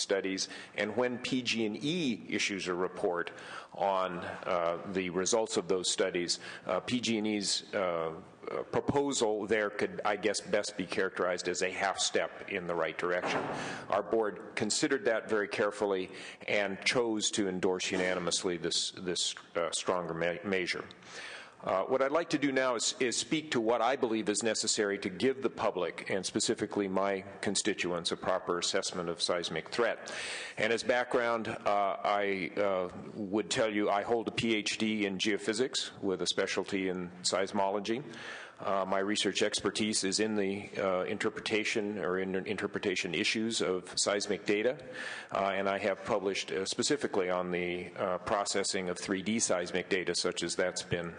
studies, and when PG&E issues a report on the results of those studies, PG&E's proposal there could, I guess, best be characterized as a half step in the right direction. Our board considered that very carefully and chose to endorse unanimously this stronger measure. What I'd like to do now is speak to what I believe is necessary to give the public, and specifically my constituents, a proper assessment of seismic threat. And as background, I would tell you I hold a PhD in geophysics with a specialty in seismology. My research expertise is in the interpretation issues of seismic data, and I have published specifically on the processing of 3D seismic data, such as that's been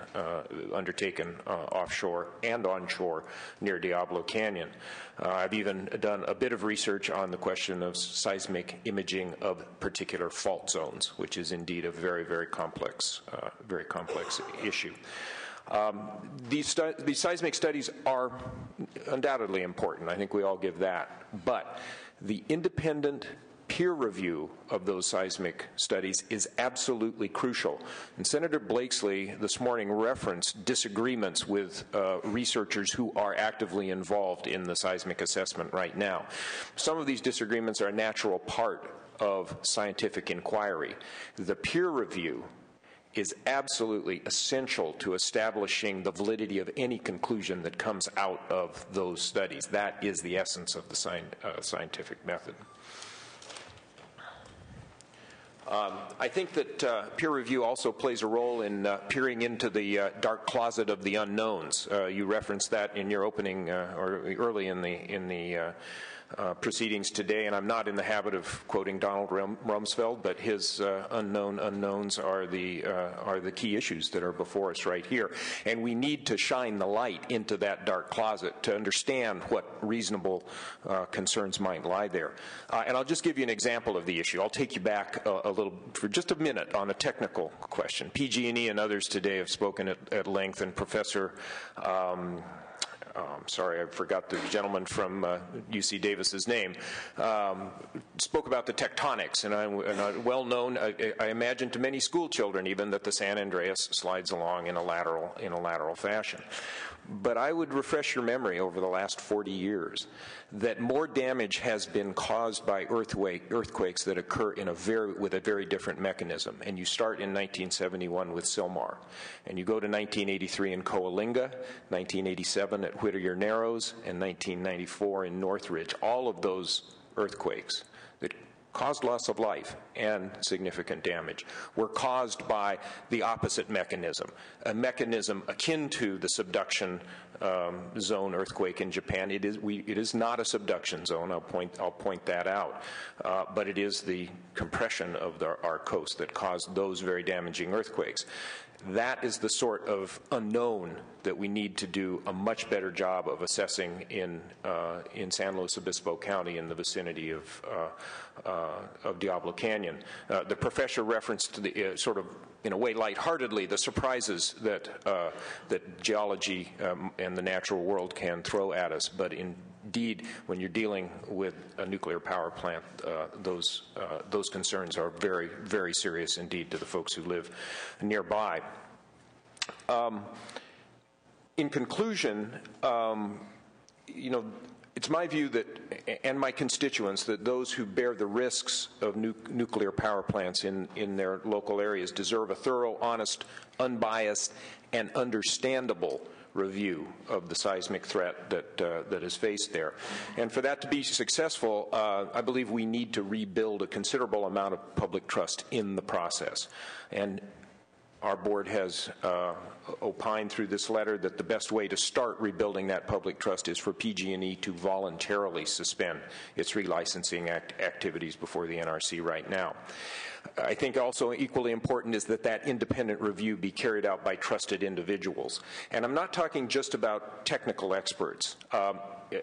undertaken offshore and onshore near Diablo Canyon. I've even done a bit of research on the question of seismic imaging of particular fault zones, which is indeed a very, very complex issue. These seismic studies are undoubtedly important. I think we all give that. But the independent peer review of those seismic studies is absolutely crucial. And Senator Blakesley this morning referenced disagreements with researchers who are actively involved in the seismic assessment right now. Some of these disagreements are a natural part of scientific inquiry. The peer review is absolutely essential to establishing the validity of any conclusion that comes out of those studies. That is the essence of the scientific method. I think that peer review also plays a role in peering into the dark closet of the unknowns. You referenced that in your opening or early in the proceedings today, and I'm not in the habit of quoting Donald Rumsfeld, but his unknown unknowns are the key issues that are before us right here. And we need to shine the light into that dark closet to understand what reasonable concerns might lie there. And I'll just give you an example of the issue. I'll take you back a little for just a minute on a technical question. PG&E and others today have spoken at length, and Professor sorry, I forgot the gentleman from UC Davis's name, spoke about the tectonics, and well known, I imagine to many school children even, that the San Andreas slides along in a lateral fashion. But I would refresh your memory over the last 40 years that more damage has been caused by earthquakes that occur with a very different mechanism. And you start in 1971 with Silmar, and you go to 1983 in Coalinga, 1987 at Whittier Narrows, and 1994 in Northridge. All of those earthquakes that caused loss of life and significant damage were caused by the opposite mechanism, a mechanism akin to the subduction zone earthquake in Japan. It is not a subduction zone. I'll point that out, but it is the compression of our coast that caused those very damaging earthquakes. That is the sort of unknown that we need to do a much better job of assessing in San Luis Obispo County in the vicinity of Diablo Canyon. The professor referenced the sort of, in a way, lightheartedly, the surprises that geology and the natural world can throw at us. But indeed, when you're dealing with a nuclear power plant, those concerns are very, very serious indeed to the folks who live nearby. In conclusion, it's my view that, and my constituents, that those who bear the risks of nuclear power plants in their local areas deserve a thorough, honest, unbiased, and understandable review of the seismic threat that is faced there. And for that to be successful, I believe we need to rebuild a considerable amount of public trust in the process. And our board has opined through this letter that the best way to start rebuilding that public trust is for PG&E to voluntarily suspend its relicensing activities before the NRC right now. I think also equally important is that independent review be carried out by trusted individuals. And I'm not talking just about technical experts.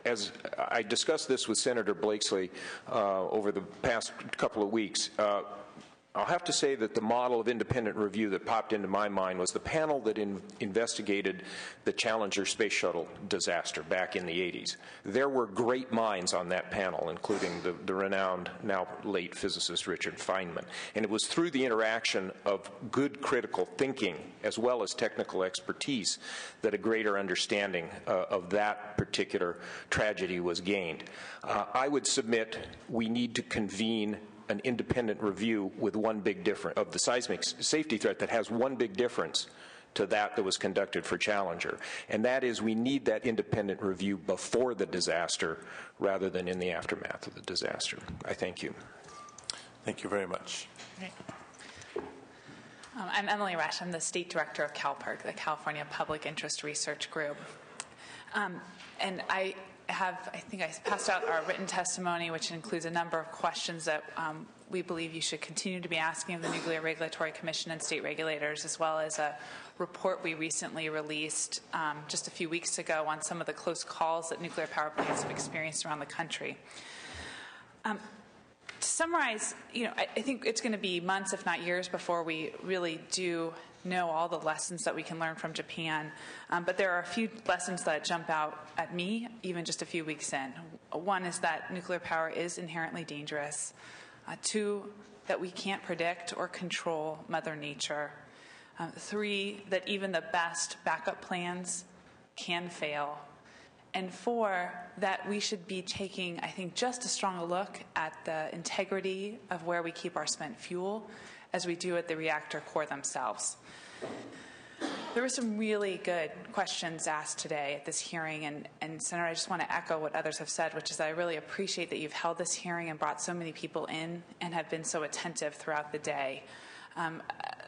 As I discussed this with Senator Blakesley over the past couple of weeks, I'll have to say that the model of independent review that popped into my mind was the panel that investigated the Challenger space shuttle disaster back in the 80s. There were great minds on that panel, including the renowned, now late physicist Richard Feynman. And it was through the interaction of good critical thinking as well as technical expertise that a greater understanding of that particular tragedy was gained. I would submit we need to convene an independent review with one big difference of the seismic safety threat that has one big difference to that was conducted for Challenger. And that is we need that independent review before the disaster rather than in the aftermath of the disaster. I thank you. Thank you very much. I'm Emily Resch. I'm the State Director of CalPERC, the California Public Interest Research Group. And I think I passed out our written testimony, which includes a number of questions that we believe you should continue to be asking of the Nuclear Regulatory Commission and state regulators, as well as a report we recently released just a few weeks ago on some of the close calls that nuclear power plants have experienced around the country. To summarize, I think it's going to be months, if not years, before we really do know all the lessons that we can learn from Japan. But there are a few lessons that jump out at me, even just a few weeks in. One is that nuclear power is inherently dangerous. Two, that we can't predict or control Mother Nature. Three, that even the best backup plans can fail. And four, that we should be taking, I think, just as strong a look at the integrity of where we keep our spent fuel as we do at the reactor core themselves. There were some really good questions asked today at this hearing, and Senator, I just want to echo what others have said, which is that I really appreciate that you've held this hearing and brought so many people in and have been so attentive throughout the day.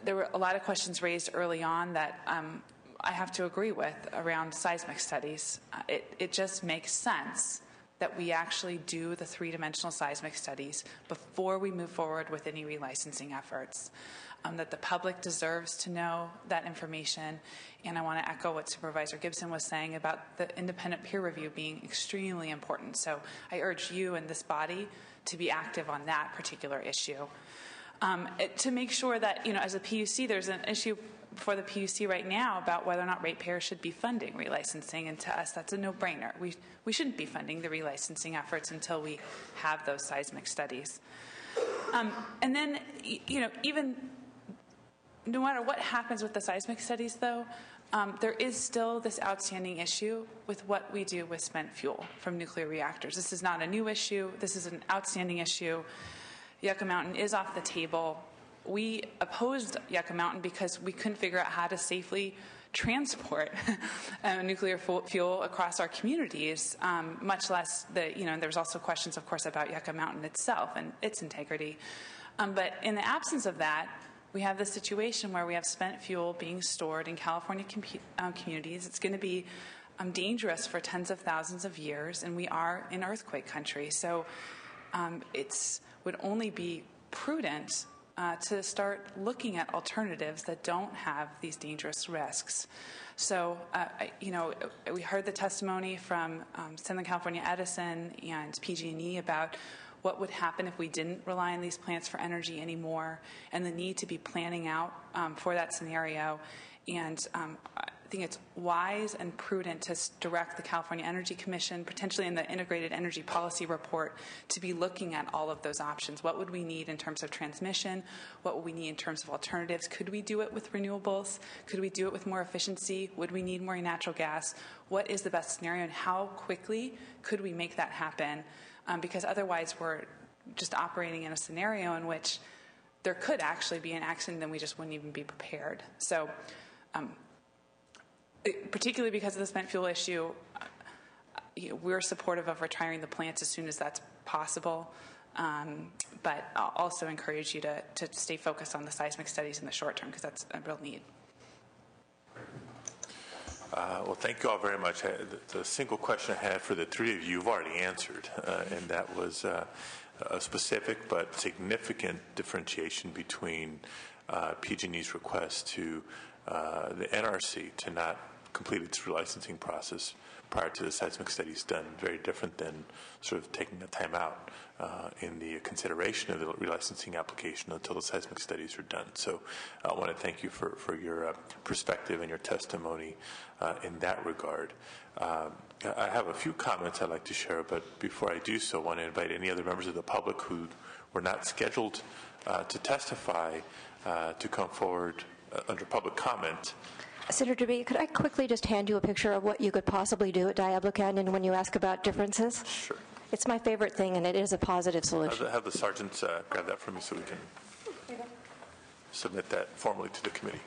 There were a lot of questions raised early on that I have to agree with around seismic studies. It just makes sense that we actually do the three-dimensional seismic studies before we move forward with any relicensing efforts, that the public deserves to know that information. And I want to echo what Supervisor Gibson was saying about the independent peer review being extremely important. So I urge you and this body to be active on that particular issue. To make sure that, as a PUC, there's an issue before the PUC right now about whether or not ratepayers should be funding relicensing, and to us that's a no-brainer. We shouldn't be funding the relicensing efforts until we have those seismic studies. And then, even no matter what happens with the seismic studies, though, there is still this outstanding issue with what we do with spent fuel from nuclear reactors. This is not a new issue. This is an outstanding issue. Yucca Mountain is off the table. We opposed Yucca Mountain because we couldn't figure out how to safely transport nuclear fuel across our communities, much less there was also questions, of course, about Yucca Mountain itself and its integrity. But in the absence of that, we have the situation where we have spent fuel being stored in California communities. It's going to be dangerous for tens of thousands of years, and we are in earthquake country. So it would only be prudent to start looking at alternatives that don't have these dangerous risks. So, we heard the testimony from Southern California Edison and PG&E about what would happen if we didn't rely on these plants for energy anymore, and the need to be planning out for that scenario. And I think it's wise and prudent to direct the California Energy Commission, potentially in the Integrated Energy Policy Report, to be looking at all of those options. What would we need in terms of transmission? What would we need in terms of alternatives? Could we do it with renewables? Could we do it with more efficiency? Would we need more natural gas? What is the best scenario, and how quickly could we make that happen? Because otherwise we're just operating in a scenario in which there could actually be an accident and we just wouldn't even be prepared. So particularly because of the spent fuel issue, we're supportive of retiring the plants as soon as that's possible. But I'll also encourage you to stay focused on the seismic studies in the short term, because that's a real need. Well, thank you all very much. The single question I had for the three of you, you've already answered, and that was a specific but significant differentiation between PG&E's request to the NRC to not completed its relicensing process prior to the seismic studies done. Very different than sort of taking the time out in the consideration of the relicensing application until the seismic studies are done. So I want to thank you for your perspective and your testimony in that regard. I have a few comments I'd like to share, but before I do so, I want to invite any other members of the public who were not scheduled to testify to come forward under public comment. Senator DeBee, could I quickly just hand you a picture of what you could possibly do at Diablo Canyon when you ask about differences? Sure. It's my favorite thing, and it is a positive solution. Have the sergeants grab that from me so we can submit that formally to the committee.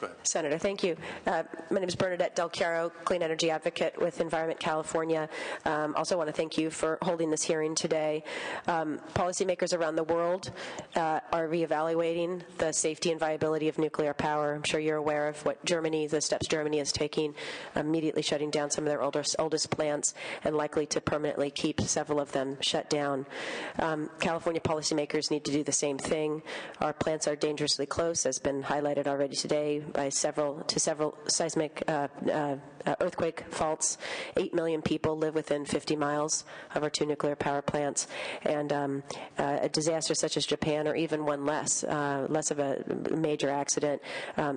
Go ahead. Senator, thank you. My name is Bernadette Del Chiaro, Clean Energy Advocate with Environment California. Also want to thank you for holding this hearing today. Policymakers around the world are reevaluating the safety and viability of nuclear power. I'm sure you're aware of what the steps Germany is taking, immediately shutting down some of their oldest plants and likely to permanently keep several of them shut down. California policymakers need to do the same thing. Our plants are dangerously close, as been highlighted already today, by several seismic earthquake faults. 8 million people live within 50 miles of our 2 nuclear power plants, and a disaster such as Japan, or even one less of a major accident,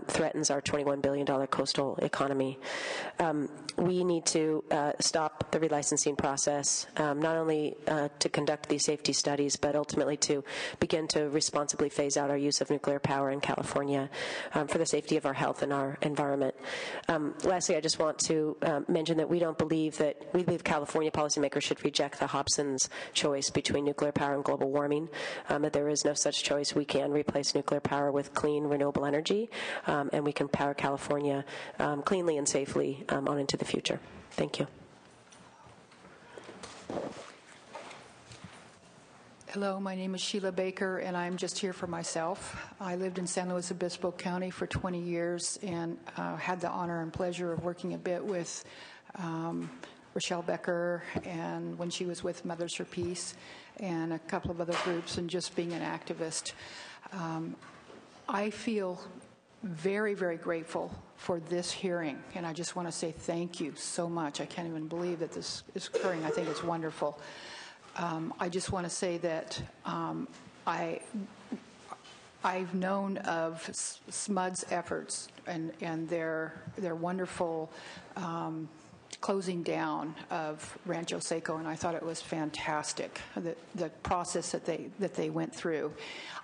threatens our $21 billion coastal economy. We need to stop the relicensing process, not only to conduct these safety studies, but ultimately to begin to responsibly phase out our use of nuclear power in California for the safety of our health and our environment. Lastly, I just want to mention that we believe California policymakers should reject the Hobson's choice between nuclear power and global warming, that there is no such choice. We can replace nuclear power with clean, renewable energy, and we can power California cleanly and safely on into the future. Thank you. Hello, my name is Sheila Baker, and I'm just here for myself. I lived in San Luis Obispo County for 20 years and had the honor and pleasure of working a bit with Rochelle Becker, and when she was with Mothers for Peace and a couple of other groups, and just being an activist. I feel very, very grateful for this hearing, and I just want to say thank you so much. I can't even believe that this is occurring. I think it's wonderful. I just want to say that I've known of SMUD's efforts and their wonderful closing down of Rancho Seco, and I thought it was fantastic, the process that they went through.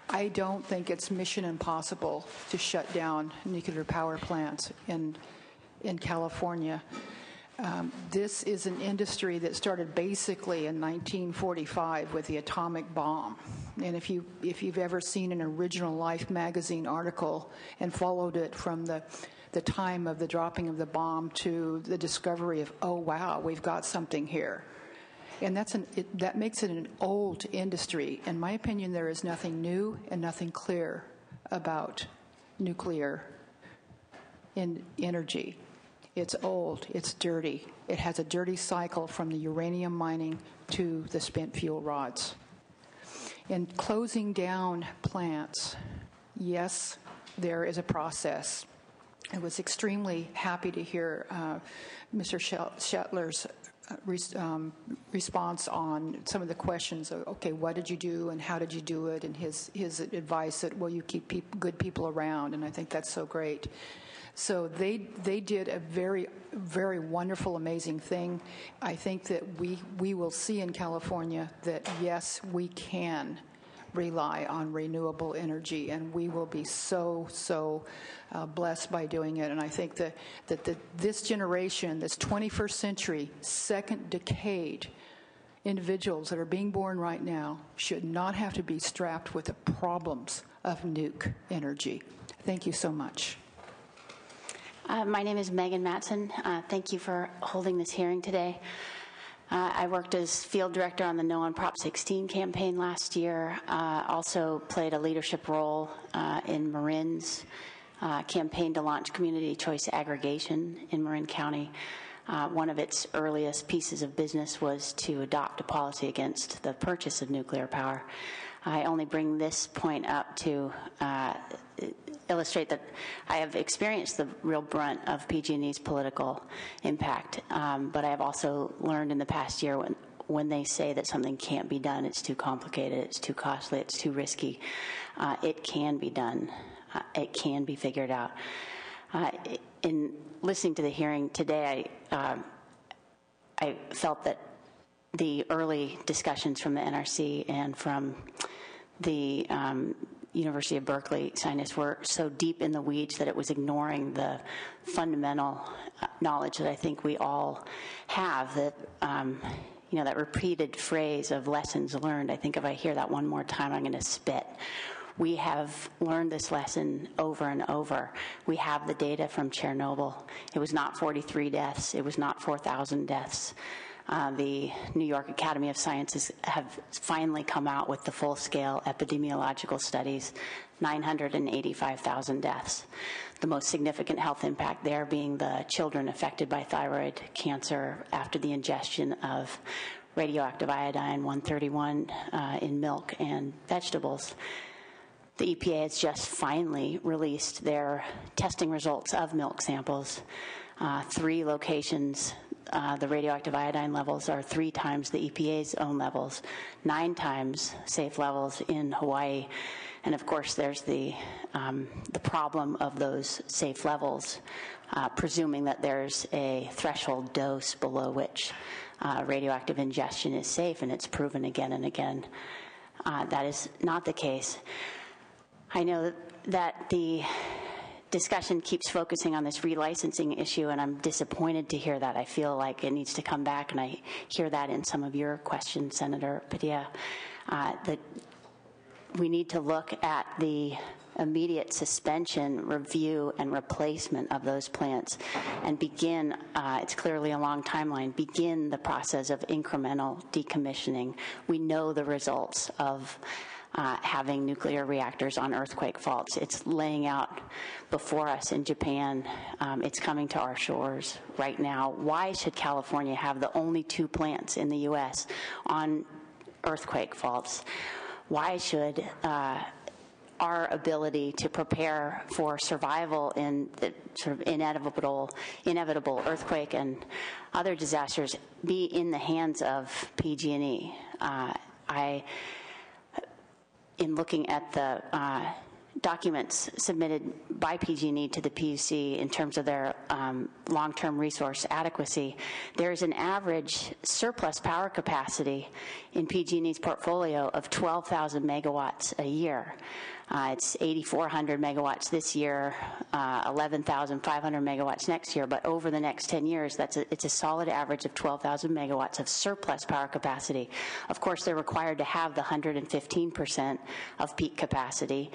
I don't think it's mission impossible to shut down nuclear power plants in California. This is an industry that started basically in 1945 with the atomic bomb. And if you've ever seen an Original Life magazine article and followed it from the time of the dropping of the bomb to the discovery of, oh wow, we've got something here. And that makes it an old industry. In my opinion, there is nothing new and nothing clear about nuclear energy. It's old, it's dirty. It has a dirty cycle from the uranium mining to the spent fuel rods. In closing down plants, yes, there is a process. I was extremely happy to hear Mr. Shetler's response on some of the questions of, okay, what did you do and how did you do it, and his advice that, well, you keep good people around, and I think that's so great. So they did a very, very wonderful, amazing thing. I think that we will see in California that, yes, we can rely on renewable energy, and we will be so blessed by doing it. And I think that this generation, this 21st century, second decade individuals that are being born right now should not have to be strapped with the problems of nuke energy. Thank you so much. My name is Megan Matson. Thank you for holding this hearing today. I worked as field director on the No on Prop 16 campaign last year. Also played a leadership role in Marin's campaign to launch community choice aggregation in Marin County. One of its earliest pieces of business was to adopt a policy against the purchase of nuclear power. I only bring this point up to illustrate that I have experienced the real brunt of PG&E's political impact, but I have also learned in the past year when they say that something can't be done, it's too complicated, it's too costly, it's too risky, it can be done. It can be figured out. In listening to the hearing today, I felt that the early discussions from the NRC and from the University of Berkeley scientists were so deep in the weeds that it was ignoring the fundamental knowledge that I think we all have, that that repeated phrase of lessons learned. I think if I hear that one more time, I'm going to spit. We have learned this lesson over and over. We have the data from Chernobyl. It was not 43 deaths. It was not 4,000 deaths. The New York Academy of Sciences have finally come out with the full-scale epidemiological studies, 985,000 deaths. The most significant health impact there being the children affected by thyroid cancer after the ingestion of radioactive iodine-131 in milk and vegetables. The EPA has just finally released their testing results of milk samples. 3 locations, the radioactive iodine levels are 3 times the EPA's own levels, 9 times safe levels in Hawaii. And of course, there's the problem of those safe levels, presuming that there's a threshold dose below which radioactive ingestion is safe, and it's proven again and again. That is not the case. I know that the discussion keeps focusing on this relicensing issue, and I'm disappointed to hear that. I feel like it needs to come back, and I hear that in some of your questions, Senator Padilla, that we need to look at the immediate suspension, review, and replacement of those plants and begin, it's clearly a long timeline, begin the process of incremental decommissioning. We know the results of having nuclear reactors on earthquake faults. It's laying out before us in Japan. It's coming to our shores right now. Why should California have the only 2 plants in the U.S. on earthquake faults? Why should our ability to prepare for survival in the sort of inevitable earthquake and other disasters be in the hands of PG&E? In looking at the documents submitted by PG&E to the PUC in terms of their long-term resource adequacy, there is an average surplus power capacity in PG&E's portfolio of 12,000 megawatts a year. It's 8,400 megawatts this year, 11,500 megawatts next year, but over the next 10 years, it's a solid average of 12,000 megawatts of surplus power capacity. Of course, they're required to have the 115% of peak capacity.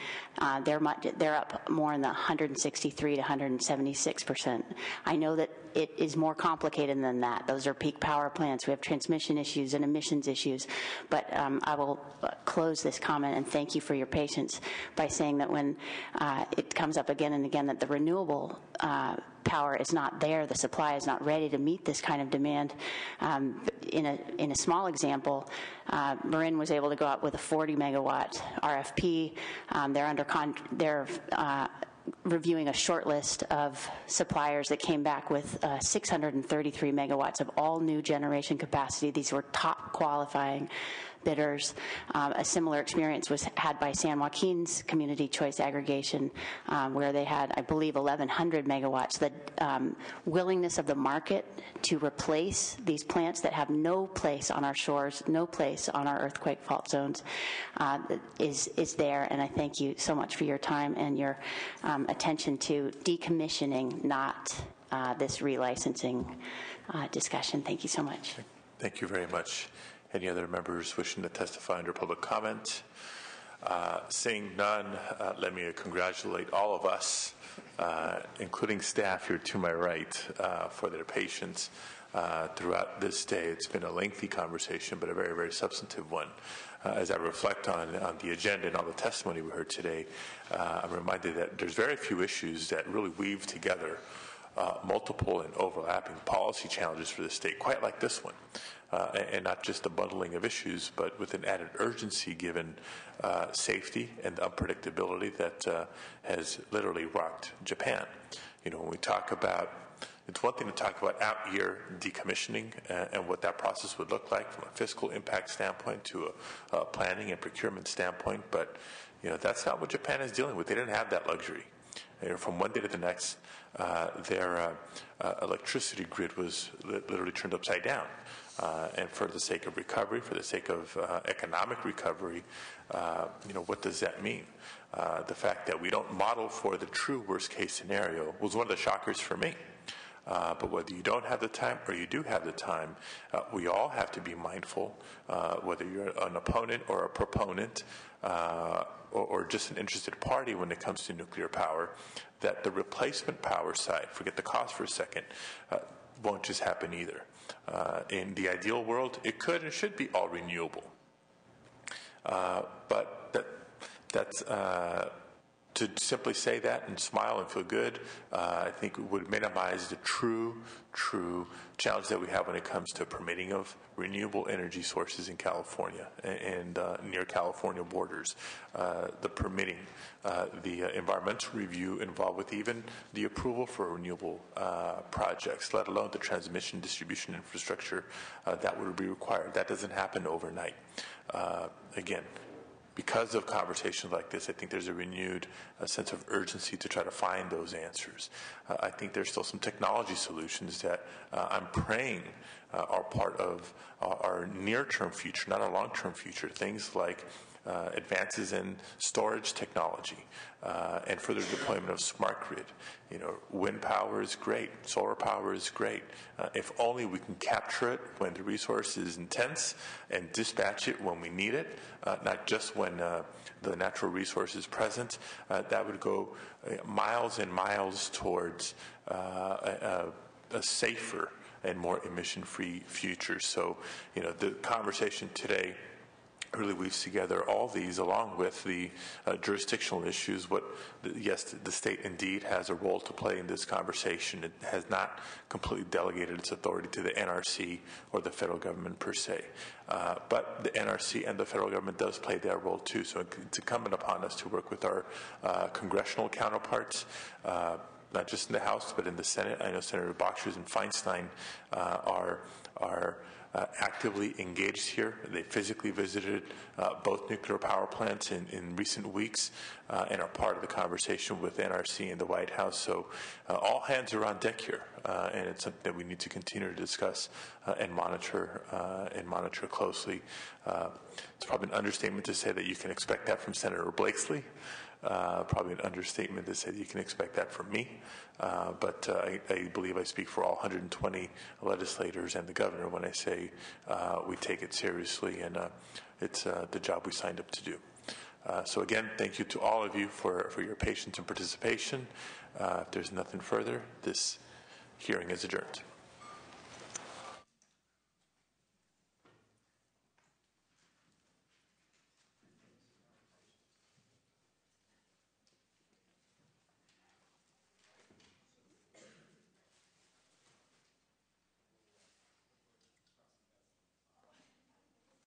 They're up more in the 163 to 176%. I know that it is more complicated than that. Those are peak power plants. We have transmission issues and emissions issues. But I will close this comment and thank you for your patience by saying that when it comes up again and again that the renewable power is not there, the supply is not ready to meet this kind of demand. In a small example, Marin was able to go out with a 40 megawatt RFP. They're reviewing a short list of suppliers that came back with 633 megawatts of all new generation capacity. These were top qualifying bidders. A similar experience was had by San Joaquin's community choice aggregation, where they had, I believe, 1,100 megawatts. The willingness of the market to replace these plants that have no place on our shores, no place on our earthquake fault zones, is there. And I thank you so much for your time and your attention to decommissioning, not this relicensing discussion. Thank you so much. Thank you very much. Any other members wishing to testify under public comment? Seeing none, let me congratulate all of us, including staff here to my right, for their patience throughout this day. It's been a lengthy conversation, but a very, very substantive one. As I reflect on the agenda and all the testimony we heard today, I'm reminded that there's very few issues that really weave together multiple and overlapping policy challenges for the state, quite like this one. And not just the bundling of issues, but with an added urgency given safety and the unpredictability that has literally rocked Japan. When we talk about, it's one thing to talk about out-year decommissioning and what that process would look like from a fiscal impact standpoint to a planning and procurement standpoint, but that's not what Japan is dealing with. They didn't have that luxury. From one day to the next, their electricity grid was literally turned upside down. And for the sake of recovery, for the sake of economic recovery, what does that mean? The fact that we don't model for the true worst-case scenario was one of the shockers for me. But whether you don't have the time or you do have the time, we all have to be mindful, whether you're an opponent or a proponent or just an interested party when it comes to nuclear power, that the replacement power side, forget the cost for a second, won't just happen either. In the ideal world, it could and should be all renewable. But that's to simply say that and smile and feel good, I think would minimize the true challenge that we have when it comes to permitting of renewable energy sources in California and near California borders. The permitting, the environmental review involved with even the approval for renewable projects, let alone the transmission distribution infrastructure that would be required. That doesn't happen overnight. Again, because of conversations like this, I think there's a renewed sense of urgency to try to find those answers. I think there's still some technology solutions that I'm praying are part of our near-term future, not our long-term future. Things like advances in storage technology and further deployment of smart grid. Wind power is great. Solar power is great. If only we can capture it when the resource is intense and dispatch it when we need it, not just when the natural resource is present, that would go miles and miles towards a safer and more emission-free future. So, the conversation today really weaves together all these along with the jurisdictional issues. Yes, the state indeed has a role to play in this conversation. It has not completely delegated its authority to the NRC or the federal government per se. But the NRC and the federal government does play their role too. So it's incumbent upon us to work with our congressional counterparts, not just in the House, but in the Senate. I know Senator Boxers and Feinstein are actively engaged here. They physically visited both nuclear power plants in recent weeks and are part of the conversation with NRC and the White House. So all hands are on deck here, and it's something that we need to continue to discuss and monitor closely. It's probably an understatement to say that you can expect that from Senator Blakesley. Probably an understatement to say that you can expect that from me, but I believe I speak for all 120 legislators and the governor when I say we take it seriously, and it's the job we signed up to do. So again, thank you to all of you for your patience and participation. If there's nothing further, this hearing is adjourned.